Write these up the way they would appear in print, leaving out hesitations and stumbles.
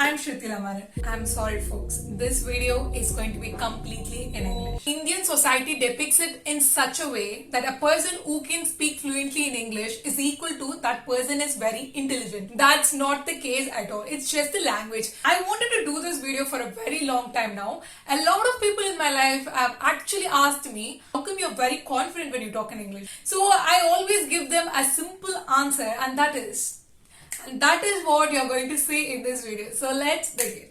I'm Shuruthi Elamaran. I'm sorry folks, this video is going to be completely in English. Indian society depicts it in such a way that a person who can speak fluently in English is equal to that person is very intelligent. That's not the case at all. It's just the language. I wanted to do this video for a very long time now. A lot of people in my life have actually asked me, how come you're very confident when you talk in English? So I always give them a simple answer, and that is what you're going to see in this video. So let's begin.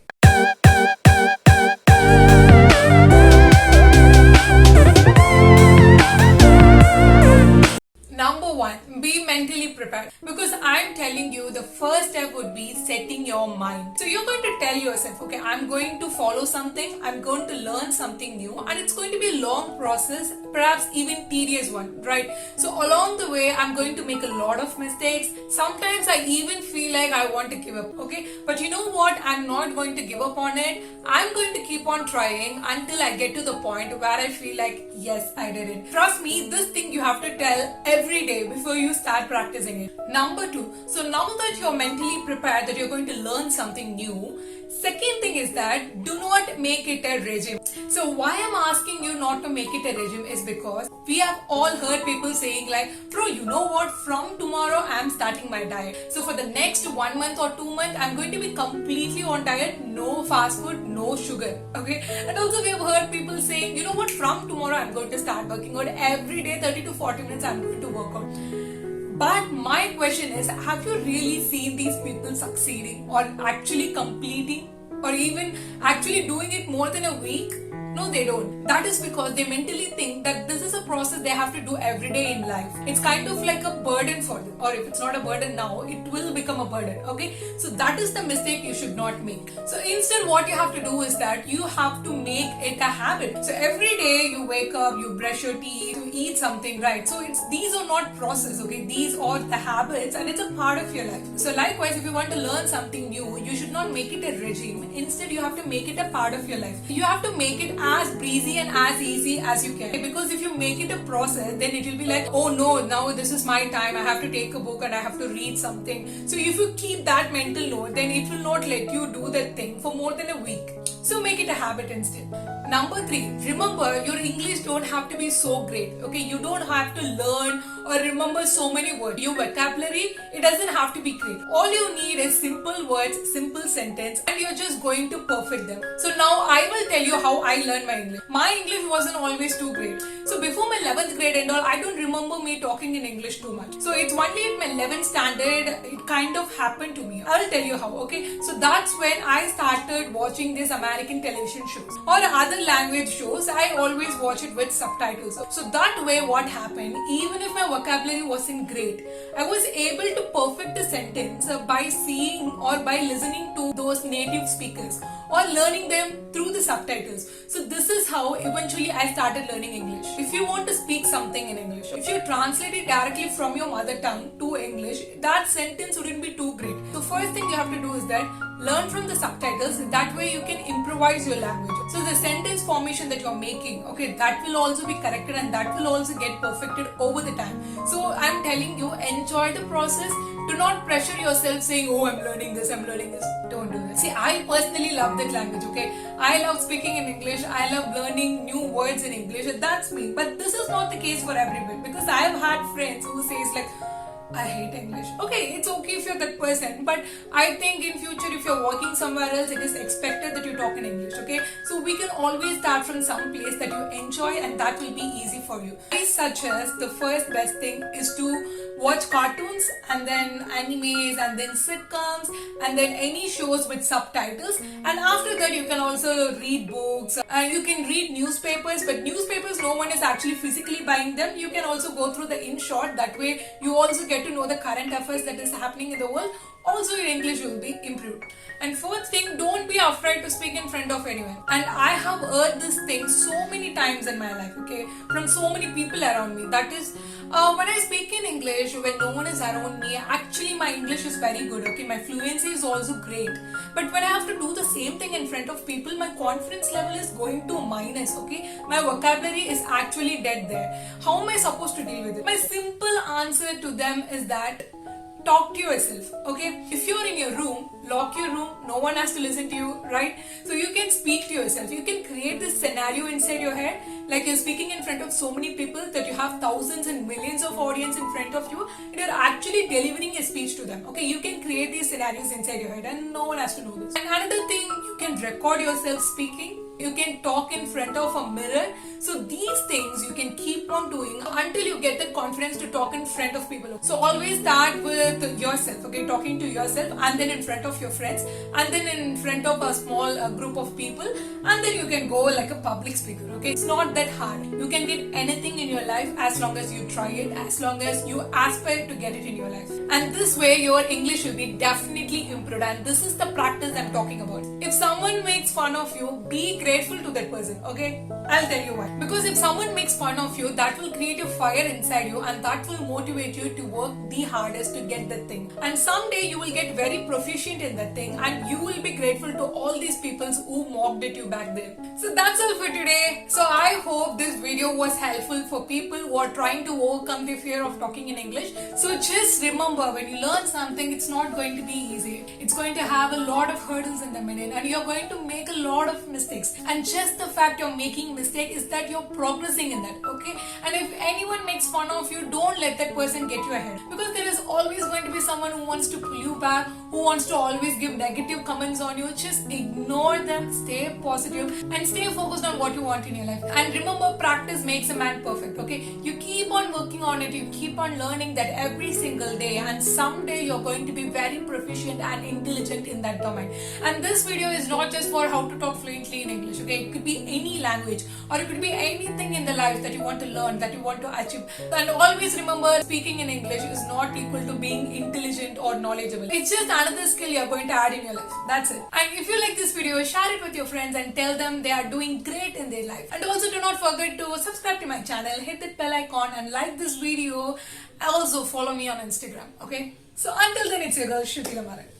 Number one, be mentally prepared, because I'm telling you the first step would be setting your mind. So you're going to tell yourself, okay, I'm going to follow something, I'm going to learn something new, and it's going to be a long process, perhaps even tedious one, right? So along the way, I'm going to make a lot of mistakes. Sometimes I even feel like I want to give up, okay? But you know what? I'm not going to give up on it. I'm going to keep on trying until I get to the point where I feel like, yes, I did it. Trust me, this thing you have to tell every day before you start practicing it. Number two, so now that you're mentally prepared that you're going to learn something new, second thing is that do not make it a regime. So why I'm asking you not to make it a regime is because we have all heard people saying like, bro, you know what, from tomorrow I'm starting my diet. So for the next 1 month or 2 months, I'm going to be completely on diet, no fast food, no sugar, okay? And also we have heard people saying, you know what, from tomorrow I'm going to start working out every day, 30 to 40 minutes I'm going to work out. But my question is, have you really seen these people succeeding or actually completing or even actually doing it more than a week? No, they don't. That is because they mentally think that this is a process they have to do every day in life. It's kind of like a burden for them. Or if it's not a burden now, it will become a burden. Okay? So that is the mistake you should not make. So instead what you have to do is that you have to make it a habit. So every day you wake up, you brush your teeth, you eat something, right? So these are not process, okay? These are the habits and it's a part of your life. So likewise, if you want to learn something new, you should not make it a regime. Instead, you have to make it a part of your life. You have to make it as breezy and as easy as you can, because if you make it a process, then it will be like, oh no, now this is my time, I have to take a book and I have to read something. So if you keep that mental note, then it will not let you do that thing for more than a week. So make it a habit instead. Number three, remember your English don't have to be so great, okay? You don't have to learn or remember so many words. Your vocabulary, it doesn't have to be great. All you need is simple words, simple sentence, and you're just going to perfect them. So now I will tell you how I learned my English. My English wasn't always too great. So before my 11th grade and all, I don't remember me talking in English too much. So it's only in my 11th standard, it kind of happened to me. I'll tell you how, okay? So that's when I started watching these American television shows or other language shows. I always watch it with subtitles. So that way what happened, even if my vocabulary wasn't great, I was able to perfect the sentence by seeing or by listening to those native speakers or learning them through the subtitles. So this is how eventually I started learning English. If you want to speak something in English, if you translate it directly from your mother tongue to English, that sentence wouldn't be too great. So first thing you have to do is that learn from the subtitles. That way you can improvise your language. So the sentence formation that you're making, okay, that will also be corrected and that will also get perfected over the time. So I'm telling you, enjoy the process. Do not pressure yourself saying, oh, I'm learning this, I'm learning this. Don't do that. See, I personally love that language, okay? I love speaking in English. I love learning new words in English. That's me. But this is not the case for everyone, because I have had friends who says like, I hate English. Okay, it's okay if you're that person, but I think in future if you're working somewhere else, it is expected that you talk in English, okay? So we can always start from some place that you enjoy and that will be easy for you. I suggest the first best thing is to watch cartoons and then animes and then sitcoms and then any shows with subtitles, and after that you can also read books and you can read newspapers, but newspapers no one is actually physically buying them. You can also go through the in short, that way you also get to know the current affairs that is happening in the world. Also your English will be improved. And fourth thing, don't be afraid to speak in front of anyone. And I have heard this thing so many times in my life, okay, from so many people around me. That is, when I speak in English, when no one is around me, actually my English is very good, okay, my fluency is also great. But when I have to do the same thing in front of people, my confidence level is going to minus, okay. My vocabulary is actually dead there. How am I supposed to deal with it? My simple answer to them is that talk to yourself, okay? If you're in your room, lock your room, no no one has to listen to you, right? So you can speak to yourself. You can create this scenario inside your head, like you're speaking in front of so many people that you have thousands and millions of audience in front of you, and you're actually delivering a speech to them. Okay, you can create these scenarios inside your head, and no one has to know this. And another thing, you can record yourself speaking. You can talk in front of a mirror. So these things you can keep on doing until you get the confidence to talk in front of people. So always start with yourself, okay, talking to yourself, and then in front of your friends, and then in front of a small group of people, and then you can go like a public speaker. Okay, it's not that hard. You can get anything in your life as long as you try it, as long as you aspire to get it in your life. And this way your English will be definitely improved, and this is the practice I'm talking about. If someone makes fun of you, be grateful to that person. Okay, I'll tell you why. Because if someone makes fun of you, that will create a fire inside you, and that will motivate you to work the hardest to get that thing. And someday you will get very proficient in that thing, and you will be grateful to all these people who mocked at you back then. So that's all for today. So I hope this video was helpful for people who are trying to overcome the fear of talking in English. So just remember, when you learn something, it's not going to be easy. It's going to have a lot of hurdles in the middle, and you're going to make a lot of mistakes. And just the fact you're making mistake is that you're progressing in that. Okay, and if anyone makes fun of you, don't let that person get you ahead, because there is always going to be someone who wants to pull you back, who wants to always give negative comments on you. Just ignore them, stay positive, and stay focused on what you want in your life. And remember, practice makes a man perfect. Okay, you keep on working on it, you keep on learning that every single day, and someday you're going to be very proficient and intelligent in that domain. And this video is not just for how to talk fluently in English. Okay, it could be any language, or it could be anything in the life that you want to learn, that you want to achieve. And always remember, speaking in English is not equal to being intelligent or knowledgeable. It's just another skill you're going to add in your life. That's it. And if you like this video, share it with your friends and tell them they are doing great in their life. And also do not forget to subscribe to my channel, hit that bell icon, and like this video. Also follow me on Instagram. Okay, so until then, it's your girl Shuruthi Elamaran.